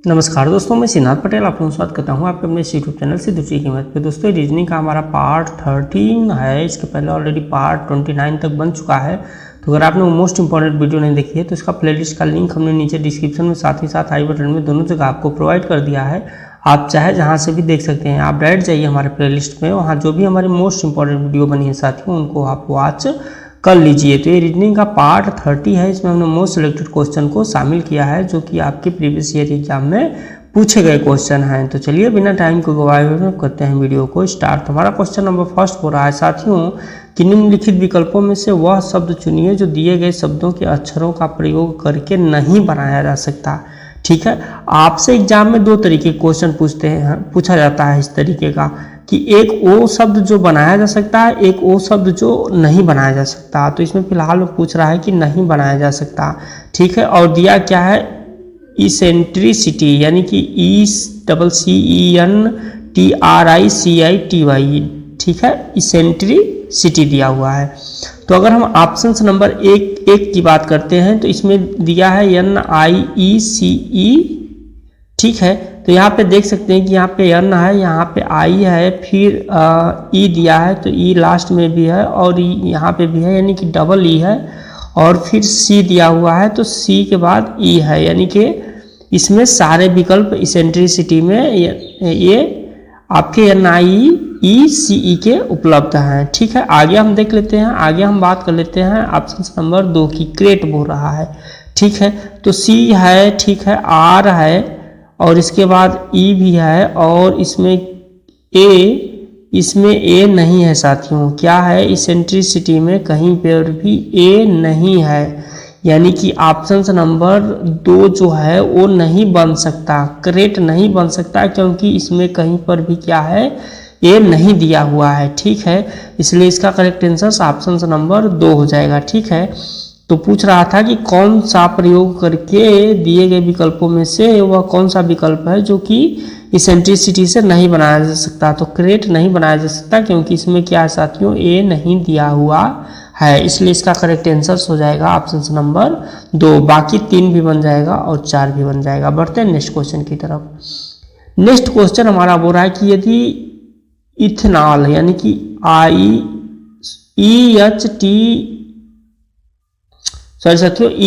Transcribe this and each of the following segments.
नमस्कार दोस्तों, मैं सिद्धार्थ पटेल आप लोगों का स्वागत करता हूं आपके अपने यूट्यूब चैनल से दूसरी कीमत पे। दोस्तों रीजनिंग का हमारा पार्ट 13 है। इसके पहले ऑलरेडी पार्ट 29 तक बन चुका है। तो अगर आपने वो मोस्ट इंपॉर्टेंट वीडियो नहीं देखी है तो इसका प्लेलिस्ट का लिंक हमने नीचे डिस्क्रिप्शन में साथ ही साथ आई बटन में दोनों जगह आपको प्रोवाइड कर दिया है। आप चाहे जहाँ से भी देख सकते हैं। आप डायरेक्ट जाइए हमारे प्लेलिस्ट में, वहाँ जो भी हमारी मोस्ट इंपॉर्टेंट वीडियो बनी है साथियों उनको आप वॉच कर लीजिए। तो ये रीजनिंग का पार्ट 30 है। इसमें हमने मोस्ट सिलेक्टेड क्वेश्चन को शामिल किया है जो कि आपके प्रीवियस ईयर एग्जाम में पूछे गए क्वेश्चन हैं। तो चलिए बिना टाइम को गवाए हुए करते हैं वीडियो को स्टार्ट। हमारा क्वेश्चन नंबर फर्स्ट हो रहा है साथियों कि निम्नलिखित विकल्पों में से वह शब्द चुनिए जो दिए गए शब्दों के अक्षरों का प्रयोग करके नहीं बनाया जा सकता। ठीक है, आपसे एग्जाम में दो तरीके क्वेश्चन पूछा जाता है इस तरीके का कि एक वो शब्द जो बनाया जा सकता है, एक वो शब्द जो नहीं बनाया जा सकता। तो इसमें फिलहाल वो पूछ रहा है कि नहीं बनाया जा सकता। ठीक है, और दिया क्या है इसेंट्रिसिटी यानी कि ECENTRICITY। ठीक है, इसेंट्रिसिटी दिया हुआ है। तो अगर हम ऑप्शन नंबर एक की बात करते हैं तो इसमें दिया है NIECE। ठीक है, तो यहाँ पे देख सकते हैं कि यहाँ पे N है, यहाँ पे I है, फिर E दिया है तो E लास्ट में भी है और यहाँ पे भी है यानी कि डबल E है, और फिर C दिया हुआ है तो C के बाद E है, यानी कि इसमें सारे विकल्प इसेंट्रिसिटी में ये आपके NIECE के उपलब्ध हैं। ठीक है, आगे हम देख लेते हैं। आगे हम बात कर लेते हैं ऑप्शन नंबर 2 की। क्रेट बोल रहा है। ठीक है, तो C है, ठीक है, R है और इसके बाद E भी है और इसमें A नहीं है साथियों। क्या है, इसेंट्रिसिटी में कहीं पर भी A नहीं है, यानी कि ऑप्शन नंबर 2 जो है वो नहीं बन सकता, करेक्ट नहीं बन सकता, क्योंकि इसमें कहीं पर भी क्या है A नहीं दिया हुआ है। ठीक है, इसलिए इसका करेक्ट आंसर ऑप्शन नंबर 2 हो जाएगा। ठीक है, तो पूछ रहा था कि कौन सा प्रयोग करके दिए गए विकल्पों में से वह कौन सा विकल्प है जो कि इसेंट्रिसिटी से नहीं बनाया जा सकता। तो करेक्ट नहीं बनाया जा सकता क्योंकि इसमें क्या है साथियों A नहीं दिया हुआ है, इसलिए इसका करेक्ट आंसर हो जाएगा ऑप्शन नंबर 2। बाकी 3 भी बन जाएगा और 4 भी बन जाएगा। बढ़ते हैं नेक्स्ट क्वेश्चन की तरफ। नेक्स्ट क्वेश्चन हमारा बोल रहा है कि यदि इथेनॉल यानी कि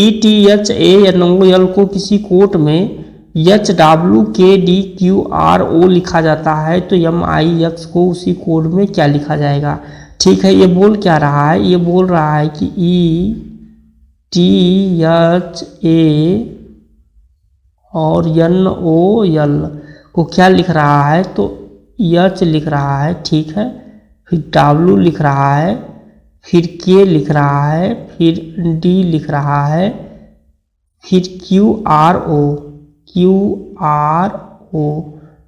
ETHANOL को किसी कोट में HWKDQRO लिखा जाता है तो MIX को उसी कोड में क्या लिखा जाएगा। ठीक है, ये बोल क्या रहा है, ये बोल रहा है कि ETHA और NOL को क्या लिख रहा है, तो H लिख रहा है। ठीक है, फिर W लिख रहा है, फिर K लिख रहा है, फिर D लिख रहा है, फिर QRO।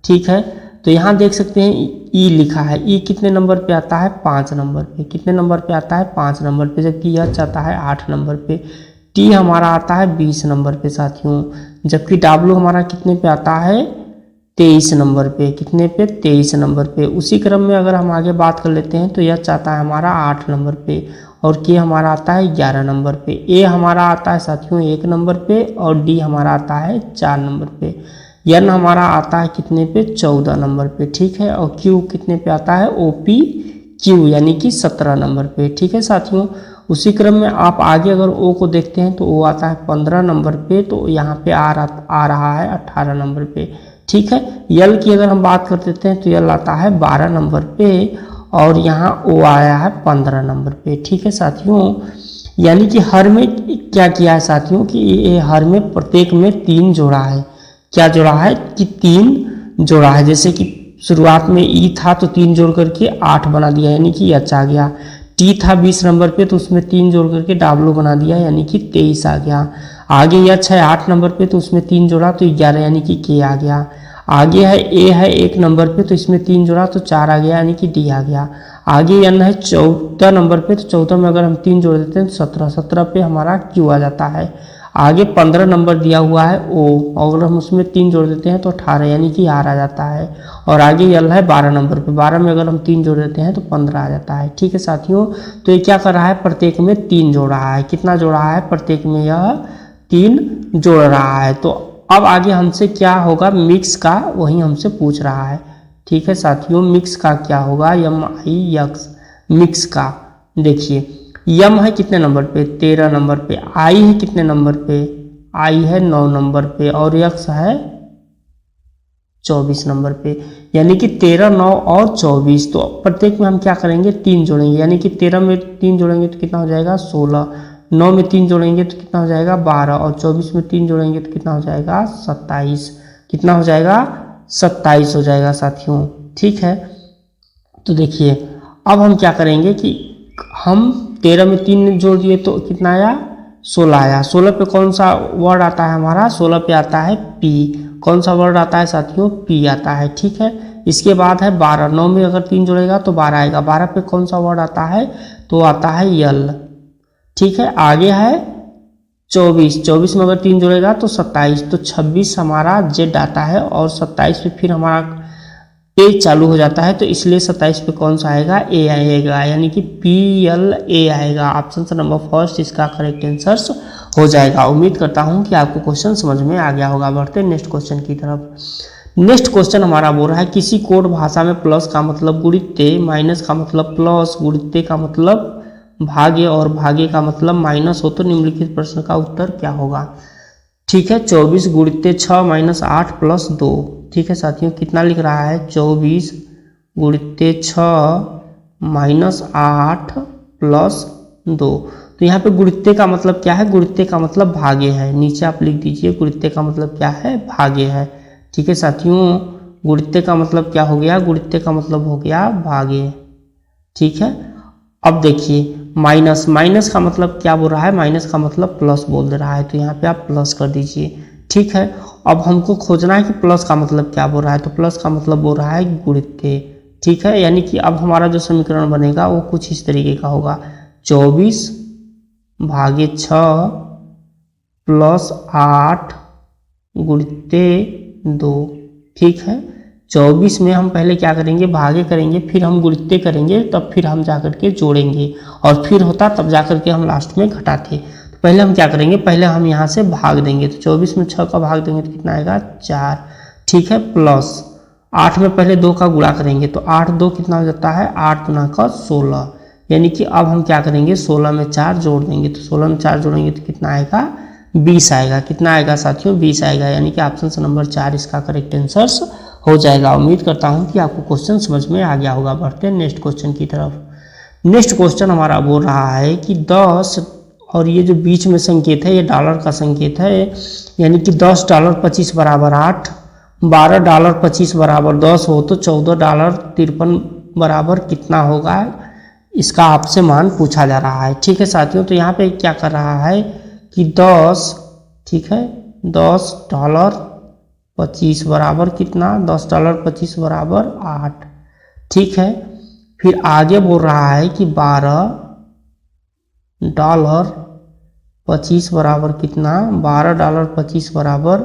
ठीक है, तो यहाँ देख सकते हैं E लिखा है। E कितने नंबर पे आता है, 5 नंबर पे। कितने नंबर पे आता है, 5 नंबर पे, जबकि H आता है 8 नंबर पे। T हमारा आता है 20 नंबर पे साथियों, जबकि W हमारा कितने पे आता है, 23 नंबर पे। कितने पे, 23 नंबर पे। उसी क्रम में अगर हम आगे बात कर लेते हैं तो H आता है हमारा 8 नंबर पे और K हमारा आता है 11 नंबर पे। A हमारा आता है साथियों 1 नंबर पे और D हमारा आता है 4 नंबर पे। N हमारा आता है कितने पे, 14 नंबर पे। ठीक है, और Q कितने पे आता है, OPQ यानी कि 17 नंबर पे। ठीक है साथियों, उसी क्रम में आप आगे अगर O को देखते हैं तो O आता है 15 नंबर पे, तो यहाँ पे आ रहा है 18 नंबर पे। ठीक है, L की अगर हम बात कर देते हैं तो L आता है 12 नंबर पे और यहाँ O आया है 15 नंबर पे। ठीक है साथियों, यानी कि हर में क्या किया है साथियों कि ये हर में प्रत्येक में 3 जोड़ा है। क्या जोड़ा है कि 3 जोड़ा है। जैसे कि शुरुआत में E था तो 3 जोड़ करके 8 बना दिया यानी कि H आ गया। T था 20 नंबर पे तो उसमें 3 जोड़ करके W बना दिया यानी कि 23 आ गया। आगे H है 8 नंबर पे तो उसमें 3 जोड़ा तो 11 यानी कि K आ गया। आगे है A है 1 नंबर पे तो इसमें 3 जोड़ा तो 4 आ गया यानी कि D आ गया। आगे N है 14 नंबर पे तो 14 में अगर हम 3 जोड़ देते हैं तो 17 पे हमारा Q आ जाता है। आगे 15 नंबर दिया हुआ है O, और अगर हम उसमें 3 जोड़ देते हैं तो 18 यानी कि R आ जाता है। और आगे L है 12 नंबर पे, 12 में अगर हम 3 जोड़ देते हैं तो 15 आ जाता है। ठीक है साथियों, तो ये क्या कर रहा है, प्रत्येक में 3 जोड़ रहा है। कितना जोड़ रहा है, प्रत्येक में यह 3 जोड़ रहा है। तो अब आगे हमसे क्या होगा, मिक्स का वही हमसे पूछ रहा है। ठीक है साथियों, मिक्स का क्या होगा, MIX मिक्स का। देखिए यम है कितने नंबर पे, 13 नंबर पे, आई है कितने नंबर पे, आई है 9 नंबर पे, और यक्स है 24 नंबर पे। यानी कि 13, 9 और 24, तो प्रत्येक में हम क्या करेंगे, 3 जोड़ेंगे। यानी कि 13 में 3 जोड़ेंगे तो कितना हो जाएगा 16, 9 में 3 जोड़ेंगे तो कितना हो जाएगा 12, और 24 में 3 जोड़ेंगे तो कितना हो जाएगा 27। कितना हो जाएगा 27 हो जाएगा साथियों। ठीक है, तो देखिए अब हम क्या करेंगे कि हम 13 में 3 जोड़ दिए तो कितना आया 16 आया। 16 पे कौन सा वर्ड आता है हमारा, 16 पे आता है पी। कौन सा वर्ड आता है साथियों, पी आता है। ठीक है, इसके बाद है 12, 9 में अगर 3 जोड़ेगा तो 12 आएगा। 12 पे कौन सा वर्ड आता है, तो आता है यल। ठीक है, आगे है 24, 24 में अगर 3 जोड़ेगा तो 27, तो 26 हमारा जेड आता है, और 27 पे फिर हमारा ए चालू हो जाता है, तो इसलिए 27 पे कौन सा आएगा, ए आएगा, यानी कि PLA आएगा। ऑप्शन नंबर फर्स्ट इसका करेक्ट आंसर हो जाएगा। उम्मीद करता हूं कि आपको क्वेश्चन समझ में आ गया होगा। बढ़ते नेक्स्ट क्वेश्चन की तरफ। नेक्स्ट क्वेश्चन हमारा बोल रहा है किसी कोड भाषा में प्लस का मतलब गुणित्य, माइनस का मतलब प्लस, गुणित्य का मतलब भाग्य और भाग्य का मतलब माइनस हो तो निम्नलिखित प्रश्न का उत्तर क्या होगा। ठीक है, 24 गुणित्य 6 माइनस 8 प्लस 2। ठीक है साथियों, कितना लिख रहा है, 24 गुणित्य 6 माइनस 8 प्लस 2। तो यहाँ पे गुणित्य का मतलब क्या है, गुणित्य का मतलब भाग्य है। नीचे आप लिख दीजिए गुणित्य का मतलब क्या है, भाग्य है। ठीक है साथियों, गुणित्य का मतलब क्या हो गया, गुणित्य का मतलब हो गया भाग्य। ठीक है, अब देखिए माइनस, माइनस का मतलब क्या बोल रहा है, माइनस का मतलब प्लस बोल दे रहा है, तो यहाँ पे आप प्लस कर दीजिए। ठीक है, अब हमको खोजना है कि प्लस का मतलब क्या बोल रहा है, तो प्लस का मतलब बोल रहा है गुणित्य। ठीक है, यानी कि अब हमारा जो समीकरण बनेगा वो कुछ इस तरीके का होगा, 24 भागे 6 प्लस 8 गुणित्य 2। ठीक है, 24 में हम पहले क्या करेंगे, भागे करेंगे, फिर हम गुणित्य करेंगे, तब फिर हम जाकर के जोड़ेंगे, और फिर होता तब जाकर के हम लास्ट में घटाते। तो पहले हम क्या करेंगे, पहले हम यहाँ से भाग देंगे, तो 24 में 6 का भाग देंगे तो कितना आएगा 4। ठीक है, प्लस 8 में पहले 2 का गुणा करेंगे, तो 8 2 कितना हो जाता है, 8 गुना का 16। यानी कि अब हम क्या करेंगे, 16 में 4 जोड़ देंगे, तो 16 में 4 जोड़ेंगे तो कितना आएगा 20 आएगा। कितना आएगा साथियों, 20 आएगा। यानी कि ऑप्शन नंबर 4 इसका करेक्ट आंसर हो जाएगा। उम्मीद करता हूं कि आपको क्वेश्चन समझ में आ गया होगा। बढ़ते हैं नेक्स्ट क्वेश्चन की तरफ। नेक्स्ट क्वेश्चन हमारा बोल रहा है कि 10 और ये जो बीच में संकेत है ये डॉलर का संकेत है, यानी कि $10 बराबर 8, $12 बराबर 10 हो तो $14 बराबर कितना होगा, इसका आपसे मान पूछा जा रहा है। ठीक है साथियों, तो यहाँ पे क्या कर रहा है कि 10, ठीक है, $10.25 बराबर कितना, $10.25 बराबर 8। ठीक है, फिर आगे बोल रहा है कि $12.25 बराबर कितना, $12.25 बराबर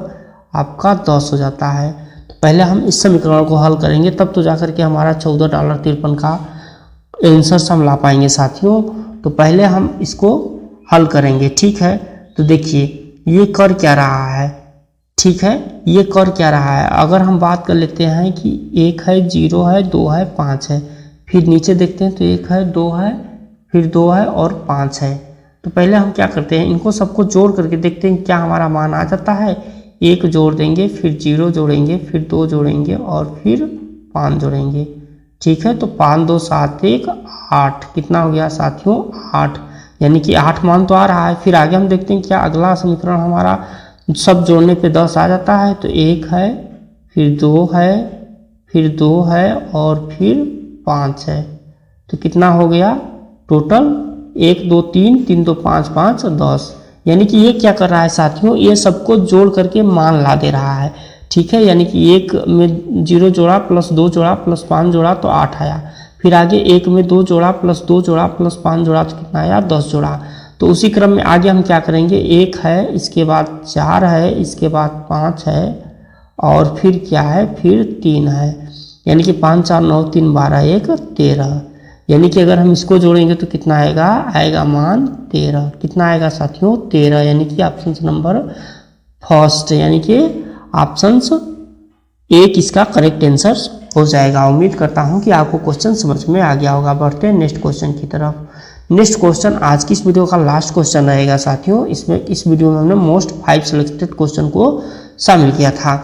आपका 10 हो जाता है। तो पहले हम इस समीकरण को हल करेंगे, तब तो जाकर के हमारा $14.53 का आंसर हम ला पाएंगे साथियों। तो पहले हम इसको हल करेंगे। ठीक है, तो देखिए ये कर क्या रहा है, ठीक है, ये कर क्या रहा है, अगर हम बात कर लेते हैं कि 1 है, 0 है, 2 है, 5 है, फिर नीचे देखते हैं तो 1 है, 2 है, फिर 2 है और 5 है। तो पहले हम क्या करते हैं, इनको सबको जोड़ करके देखते हैं क्या हमारा मान आ जाता है। 1 जोड़ देंगे, फिर 0 जोड़ेंगे, फिर 2 जोड़ेंगे और फिर 5 जोड़ेंगे। ठीक है, तो 5 2 7 1 8, कितना हो गया साथियों 8, यानी कि 8 मान तो आ रहा है। फिर आगे हम देखते हैं क्या अगला समीकरण हमारा सब जोड़ने पे 10 आ जाता है, तो 1 है, फिर 2 है, फिर 2 है और फिर 5 है। तो कितना हो गया टोटल 1 2 3 3 2 5 5 10, यानी कि ये क्या कर रहा है साथियों, ये सबको जोड़ करके मान ला दे रहा है। ठीक है, यानी कि 1 में 0 जोड़ा प्लस 2 जोड़ा प्लस 5 जोड़ा तो 8 आया, फिर आगे 1 में 2 जोड़ा प्लस 2 जोड़ा प्लस 5 जोड़ा तो कितना आया 10 जोड़ा। तो उसी क्रम में आगे हम क्या करेंगे, 1 है, इसके बाद 4 है, इसके बाद 5 है और फिर क्या है, फिर 3 है, यानी कि 5 4 9 3 12 1 13, यानी कि अगर हम इसको जोड़ेंगे तो कितना आएगा मान 13। कितना आएगा साथियों 13, यानी कि ऑप्शन नंबर फर्स्ट, यानी कि ऑप्शंस एक इसका करेक्ट आंसर हो जाएगा। उम्मीद करता हूं कि आपको क्वेश्चन समझ में आ गया होगा। बढ़ते हैं नेक्स्ट क्वेश्चन की तरफ। नेक्स्ट क्वेश्चन आज की इस वीडियो का लास्ट क्वेश्चन रहेगा साथियों। इस वीडियो में हमने मोस्ट 5 सिलेक्टेड क्वेश्चन को शामिल किया था।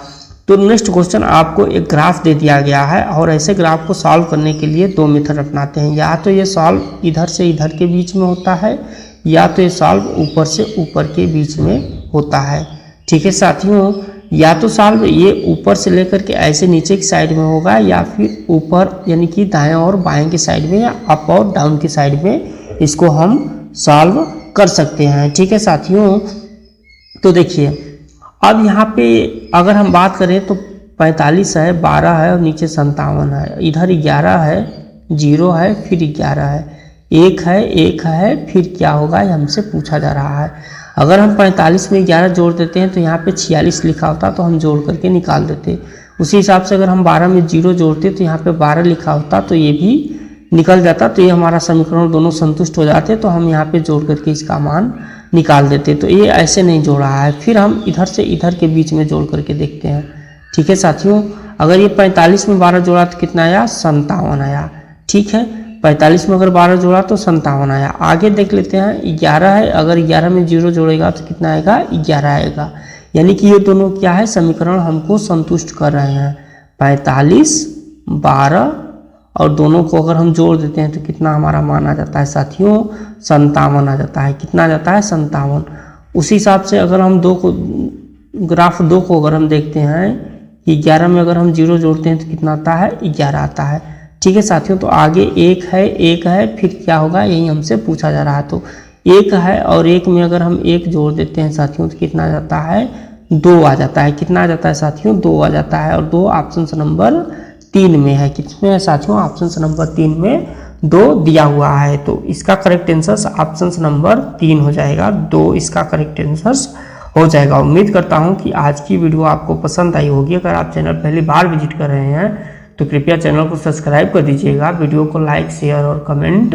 तो नेक्स्ट क्वेश्चन आपको एक ग्राफ दे दिया गया है और ऐसे ग्राफ को सॉल्व करने के लिए 2 मेथड अपनाते हैं। या तो ये सॉल्व इधर से इधर के बीच में होता है, या तो ये सॉल्व ऊपर से ऊपर के बीच में होता है। ठीक है साथियों, या तो सॉल्व ये ऊपर से लेकर के ऐसे नीचे की साइड में होगा, या फिर ऊपर यानी कि दाएं और बाएं की साइड में, या अप और डाउन की साइड में इसको हम सॉल्व कर सकते हैं। ठीक है साथियों, तो देखिए अब यहाँ पे अगर हम बात करें तो 45 है, 12 है और नीचे 57 है। इधर 11 है, 0 है, फिर 11 है, 1 है, 1 है, फिर क्या होगा ये हमसे पूछा जा रहा है। अगर हम 45 में 11 जोड़ देते हैं तो यहाँ पे 46 लिखा होता, तो हम जोड़ करके निकाल देते। उसी हिसाब से अगर हम 12 में 0 जोड़ते तो यहाँ पे 12 लिखा होता, तो ये भी निकल जाता। तो ये हमारा समीकरण दोनों संतुष्ट हो जाते, तो हम यहाँ पे जोड़ करके इसका मान निकाल देते। तो ये ऐसे नहीं जोड़ रहा है। फिर हम इधर से इधर के बीच में जोड़ करके देखते हैं। ठीक है साथियों, अगर ये 45 में 12 जोड़ा तो कितना आया, 57 आया। ठीक है, 45 में अगर 12 जोड़ा तो 57 आया। आगे देख लेते हैं, 11 है, अगर 11 में 0 जोड़ेगा तो कितना आएगा, 11 आएगा। यानी कि ये दोनों क्या है, समीकरण हमको संतुष्ट कर रहे हैं। 45, 12 और दोनों को अगर हम जोड़ देते हैं तो कितना हमारा मान आ जाता है साथियों, 57 आ जाता है। कितना आ जाता है, 57। उसी हिसाब से अगर हम ग्राफ 2 को अगर हम देखते हैं कि 11 में अगर हम 0 जोड़ते हैं तो कितना आता है, 11 आता है। ठीक है साथियों, तो आगे 1 है, 1 है, फिर क्या होगा यही हमसे पूछा जा रहा है। तो 1 है और 1 में अगर हम 1 जोड़ देते हैं साथियों तो कितना आ जाता है, 2 आ जाता है। कितना आ जाता है साथियों, 2 आ जाता है। और 2 ऑप्शन नंबर 3 में है। किसमें है साथियों, ऑप्शन नंबर 3 में 2 दिया हुआ है। तो इसका करेक्ट आंसर ऑप्शन नंबर 3 हो जाएगा। 2 इसका करेक्ट आंसर हो जाएगा। उम्मीद करता हूं कि आज की वीडियो आपको पसंद आई होगी। अगर आप चैनल पहली बार विजिट कर रहे हैं तो कृपया चैनल को सब्सक्राइब कर दीजिएगा। वीडियो को लाइक, शेयर और कमेंट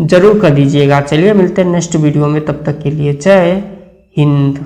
जरूर कर दीजिएगा। चलिए मिलते हैं नेक्स्ट वीडियो में, तब तक के लिए जय हिंद।